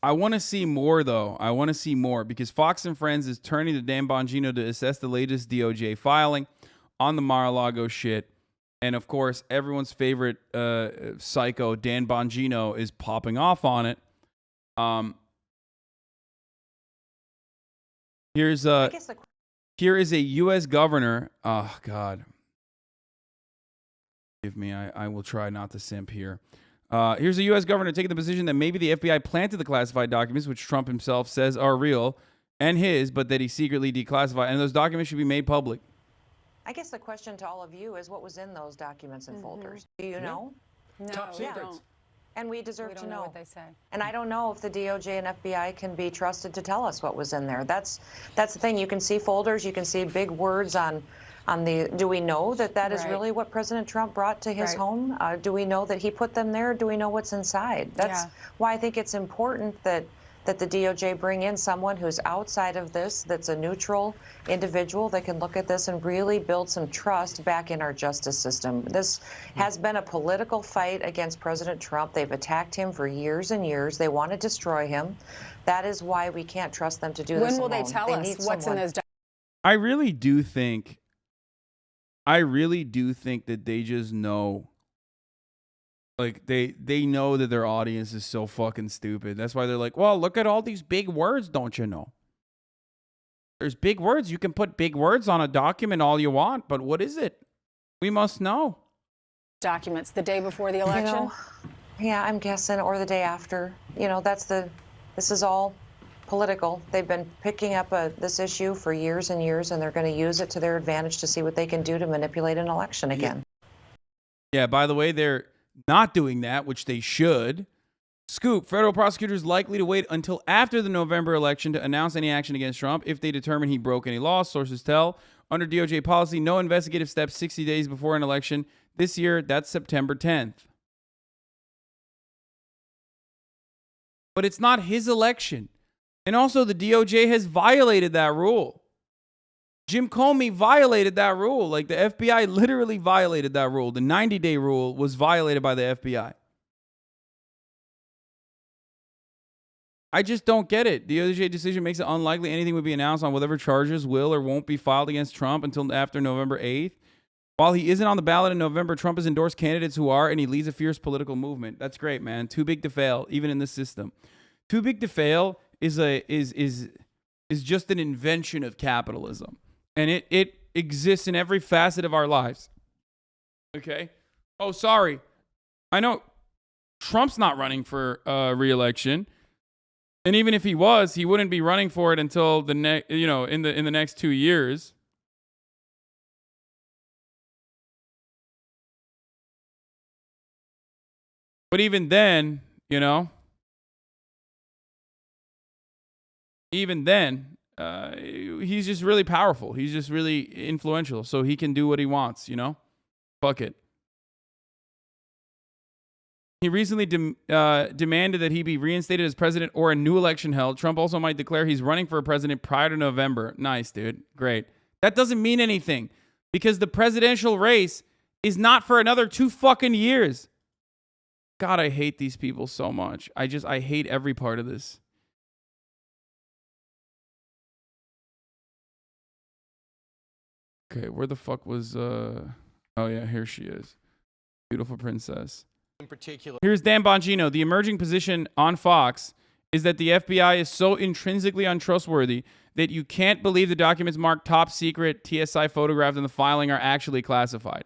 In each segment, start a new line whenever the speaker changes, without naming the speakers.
I want to see more, though. I want to see more because Fox and Friends is turning to Dan Bongino to assess the latest DOJ filing on the Mar-a-Lago shit. And, of course, everyone's favorite psycho, Dan Bongino, is popping off on it. Here is a U.S. governor. Oh, God. Give me. I will try not to simp here. Here's a U.S. governor taking the position that maybe the FBI planted the classified documents, which Trump himself says are real and his, but that he secretly declassified. And those documents should be made public.
I guess the question to all of you is what was in those documents and folders? Do you know?
No,
Top secrets.
And we deserve to know
what they say.
And I don't know if the DOJ and FBI can be trusted to tell us what was in there. That's the thing. You can see folders. You can see big words on the. Do we know that that is really what President Trump brought to his home? Do we know that he put them there? Do we know what's inside? That's why I think it's important that the DOJ bring in someone who's outside of this, that's a neutral individual that can look at this and really build some trust back in our justice system. This has been a political fight against President Trump. They've attacked him for years and years. They want to destroy him. That is why we can't trust them to do this
When will
alone.
they tell us what's in those documents?
I really do think that they just know. Like, they know that their audience is so fucking stupid. That's why they're like, well, look at all these big words, don't you know? There's big words. You can put big words on a document all you want, but what is it? We must know.
Documents the day before the election?
You know, yeah, I'm guessing, or the day after. You know, this is all political. They've been picking up this issue for years and years, and they're going to use it to their advantage to see what they can do to manipulate an election again.
Yeah, by the way, they're not doing that, which they should. Scoop, federal prosecutors likely to wait until after the November election to announce any action against Trump if they determine he broke any laws. Sources tell. Under DOJ policy, no investigative steps 60 days before an election. This year, that's September 10th. But it's not his election. And also, the DOJ has violated that rule. Jim Comey violated that rule. Like, the FBI literally violated that rule. The 90-day rule was violated by the FBI. I just don't get it. The DOJ decision makes it unlikely anything would be announced on whatever charges will or won't be filed against Trump until after November 8th. While he isn't on the ballot in November, Trump has endorsed candidates who are, and he leads a fierce political movement. That's great, man. Too big to fail, even in this system. Too big to fail is just an invention of capitalism. And it exists in every facet of our lives. Okay? Oh, sorry. I know Trump's not running for re-election. And even if he was, he wouldn't be running for it until in the next 2 years. But even then, he's just really powerful. He's just really influential. So he can do what he wants, Fuck it. He recently demanded that he be reinstated as president or a new election held. Trump also might declare he's running for president prior to November. Nice, dude. Great. That doesn't mean anything because the presidential race is not for another 2 fucking years. God, I hate these people so much. I hate every part of this. Okay, where the fuck was oh yeah, here she is. Beautiful princess.
In particular.
Here's Dan Bongino. The emerging position on Fox is that the FBI is so intrinsically untrustworthy that you can't believe the documents marked top secret, TSI photographs in the filing are actually classified.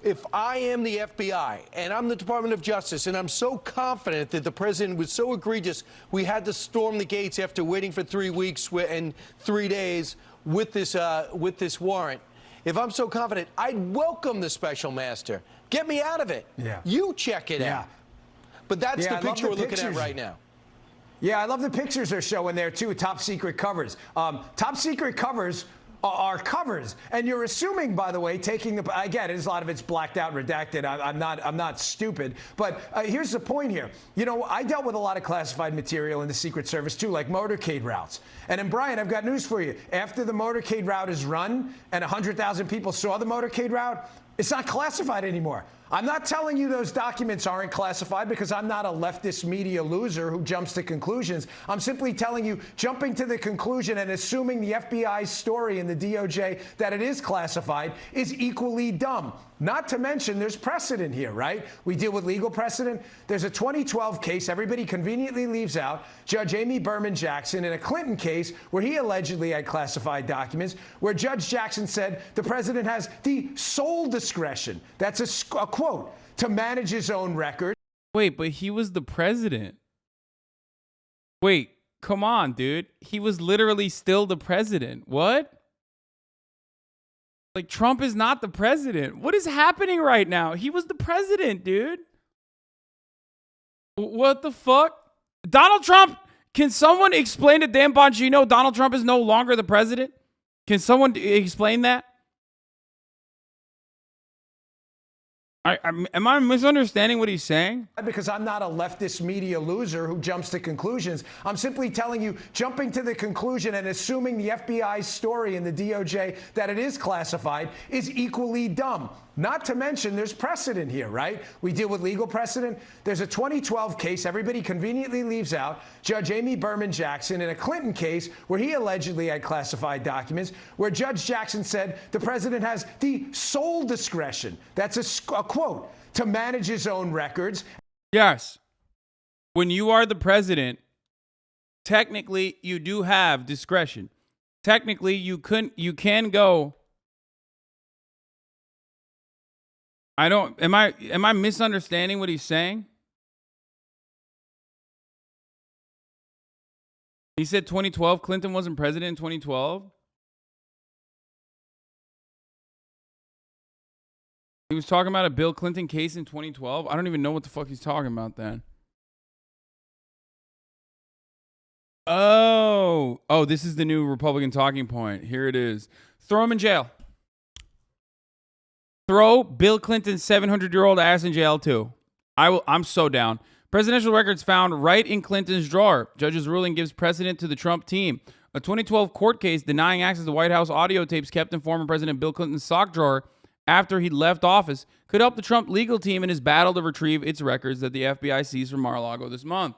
If I am the FBI and I'm the Department of Justice and I'm so confident that the president was so egregious, we had to storm the gates after waiting for 3 weeks and 3 days with this warrant. If I'm so confident, I'd welcome the special master. Get me out of it.
Yeah.
You check it out. But that's the picture we're looking at right now.
Yeah, I love the pictures they're showing there, too, top secret covers. Top secret covers are covers. And you're assuming, by the way, taking the, again, a lot of it's blacked out, redacted. I'm not stupid. But here's the point here. I dealt with a lot of classified material in the Secret Service, too, like motorcade routes. And then, Brian, I've got news for you. After the motorcade route is run and 100,000 people saw the motorcade route, it's not classified anymore. I'm not telling you those documents aren't classified because I'm not a leftist media loser who jumps to conclusions. I'm simply telling you, jumping to the conclusion and assuming the FBI's story and the DOJ that it is classified is equally dumb. Not to mention there's precedent here, right? We deal with legal precedent. There's a 2012 case everybody conveniently leaves out, Judge Amy Berman Jackson, in a Clinton case where he allegedly had classified documents, where Judge Jackson said the president has the sole discretion, that's a quote, to manage his own record.
Wait, but he was the president. Wait, come on, dude. He was literally still the president. What? Like, Trump is not the president. What is happening right now? He was the president, dude. What the fuck? Donald Trump, can someone explain to Dan Bongino Donald Trump is no longer the president? Can someone explain that? Am I misunderstanding what he's saying?
Because I'm not a leftist media loser who jumps to conclusions. I'm simply telling you, jumping to the conclusion and assuming the FBI's story and the DOJ that it is classified is equally dumb. Not to mention there's precedent here, right? We deal with legal precedent. There's a 2012 case everybody conveniently leaves out, Judge Amy Berman Jackson, in a Clinton case where he allegedly had classified documents, where Judge Jackson said the president has the sole discretion, that's a quote, to manage his own records.
Yes. When you are the president, technically you do have discretion. Technically you can go. Am I misunderstanding what he's saying? He said 2012, Clinton wasn't president in 2012. He was talking about a Bill Clinton case in 2012. I don't even know what the fuck he's talking about then. Oh, this is the new Republican talking point. Here it is. Throw him in jail. Throw Bill Clinton's 700-year-old ass in jail too. I'm so down. Presidential records found right in Clinton's drawer. Judge's ruling gives precedent to the Trump team. A 2012 court case denying access to White House audio tapes kept in former President Bill Clinton's sock drawer after he left office could help the Trump legal team in his battle to retrieve its records that the FBI seized from Mar-a-Lago this month.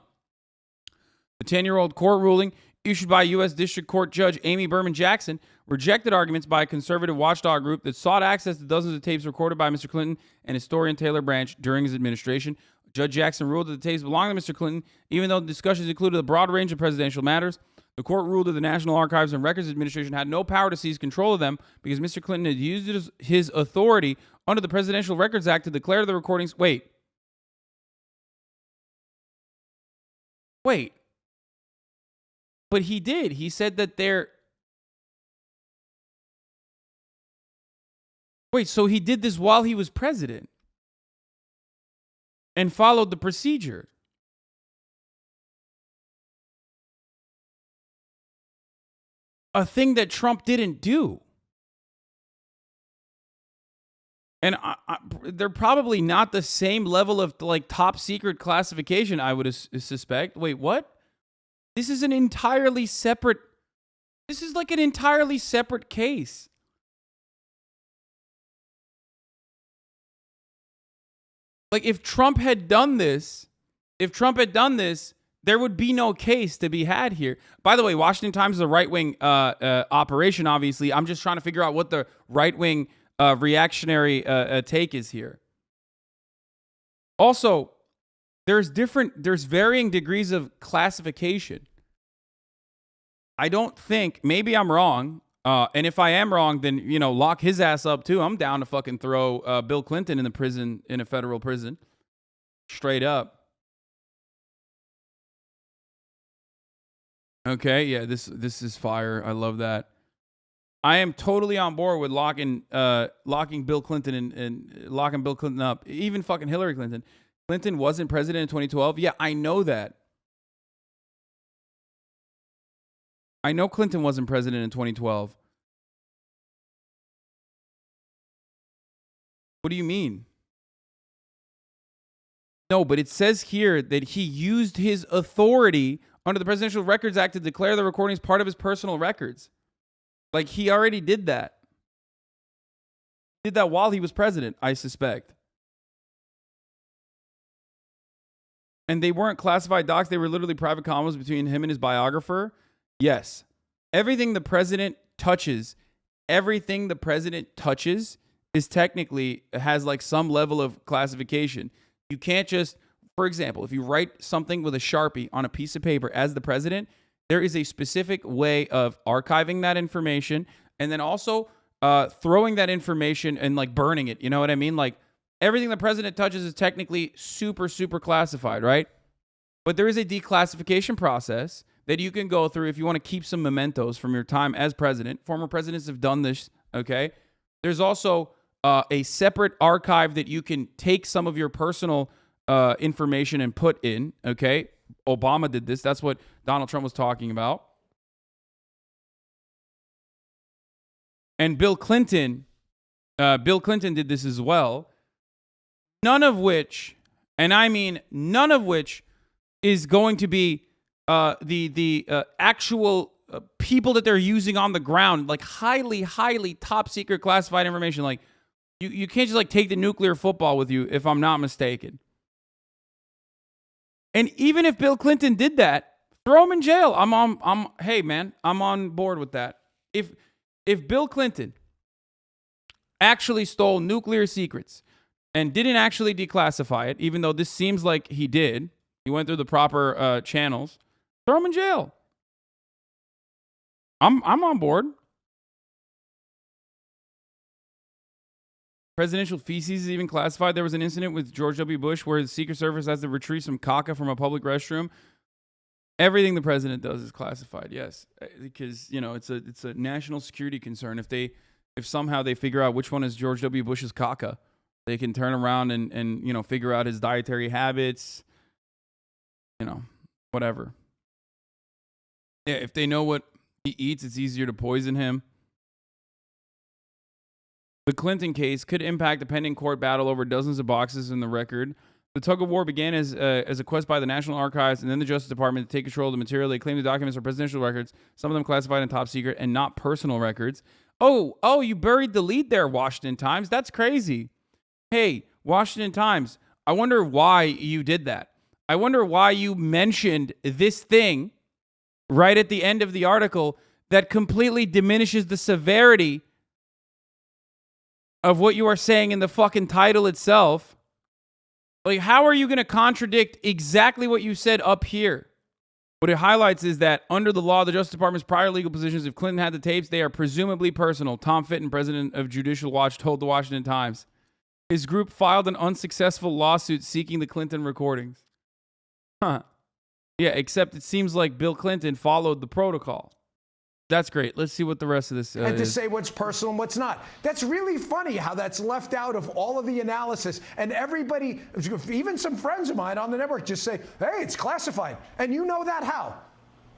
The 10-year-old court ruling issued by U.S. District Court Judge Amy Berman Jackson rejected arguments by a conservative watchdog group that sought access to dozens of tapes recorded by Mr. Clinton and historian Taylor Branch during his administration. Judge Jackson ruled that the tapes belonged to Mr. Clinton, even though the discussions included a broad range of presidential matters. The court ruled that the National Archives and Records Administration had no power to seize control of them because Mr. Clinton had used his authority under the Presidential Records Act to declare the recordings. Wait. But he did. He said that they're... Wait, so he did this while he was president and followed the procedure. A thing that Trump didn't do. And they're probably not the same level of like top secret classification, I would suspect. Wait, what? This is like an entirely separate case. Like if Trump had done this, there would be no case to be had here. By the way, Washington Times is a right-wing operation, obviously. I'm just trying to figure out what the right-wing reactionary take is here. Also, there's varying degrees of classification. I don't think, maybe I'm wrong, and if I am wrong, then, lock his ass up too. I'm down to fucking throw Bill Clinton in a federal prison. Straight up. Okay, yeah, this is fire. I love that. I am totally on board with locking Bill Clinton and locking Bill Clinton up. Even fucking Hillary Clinton. Clinton wasn't president in 2012. Yeah, I know that. I know Clinton wasn't president in 2012. What do you mean? No, but it says here that he used his authority under the Presidential Records Act to declare the recordings part of his personal records. Like, he already did that. Did that while he was president, I suspect. and they weren't classified docs, they were literally private combos between him and his biographer, yes. Everything the president touches is technically has like some level of classification. You can't just, for example, if you write something with a Sharpie on a piece of paper as the president, there is a specific way of archiving that information and then also throwing that information and like burning it. You know what I mean? Like everything the president touches is technically super, super classified, right? But there is a declassification process that you can go through if you want to keep some mementos from your time as president. Former presidents have done this, okay? There's also a separate archive that you can take some of your personal information and put in, okay? Obama did this. That's what Donald Trump was talking about. And Bill Clinton did this as well. None of which, and I mean none of which, is going to be the actual people that they're using on the ground, like highly, highly top secret classified information. Like you can't just like take the nuclear football with you, if I'm not mistaken. And even if Bill Clinton did that, throw him in jail. Hey man, I'm on board with that. If Bill Clinton actually stole nuclear secrets and didn't actually declassify it, even though this seems like he did, he went through the proper channels, throw him in jail. I'm on board. Presidential feces is even classified. There was an incident with George W. Bush where the Secret Service has to retrieve some caca from a public restroom. Everything the president does is classified, yes, because it's a national security concern. If somehow they figure out which one is George W. Bush's caca, they can turn around and figure out his dietary habits, whatever. Yeah, if they know what he eats, it's easier to poison him. The Clinton case could impact the pending court battle over dozens of boxes in the record. The tug of war began as a quest by the National Archives and then the Justice Department to take control of the material. They claim the documents are presidential records, some of them classified in top secret and not personal records. Oh, you buried the lead there, Washington Times. That's crazy. Hey, Washington Times, I wonder why you did that. I wonder why you mentioned this thing right at the end of the article that completely diminishes the severity of what you are saying in the fucking title itself. Like, how are you going to contradict exactly what you said up here? What it highlights is that under the law, the Justice Department's prior legal positions, if Clinton had the tapes, they are presumably personal. Tom Fitton, president of Judicial Watch, told the Washington Times. His group filed an unsuccessful lawsuit seeking the Clinton recordings. Huh. Yeah, except it seems like Bill Clinton followed the protocol. That's great. Let's see what the rest of this
and to
is.
say what's personal and what's not. That's really funny how that's left out of all of the analysis. And everybody, even some friends of mine on the network just say, hey, it's classified. And you know that how?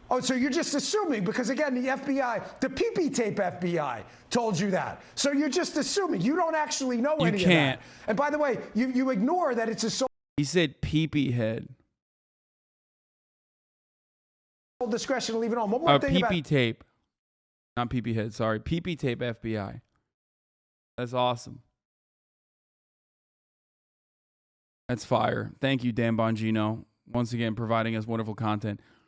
Oh, so you're just assuming because, again, the FBI, the PP tape FBI told you that. So you're just assuming. You don't actually know any of that. And by the way, you ignore that it's a sole
He said PP head.
discretion to leave it on. One more thing
PP
about
tape. Not PP head, sorry. PP tape FBI. That's awesome. That's fire. Thank you, Dan Bongino, once again providing us wonderful content.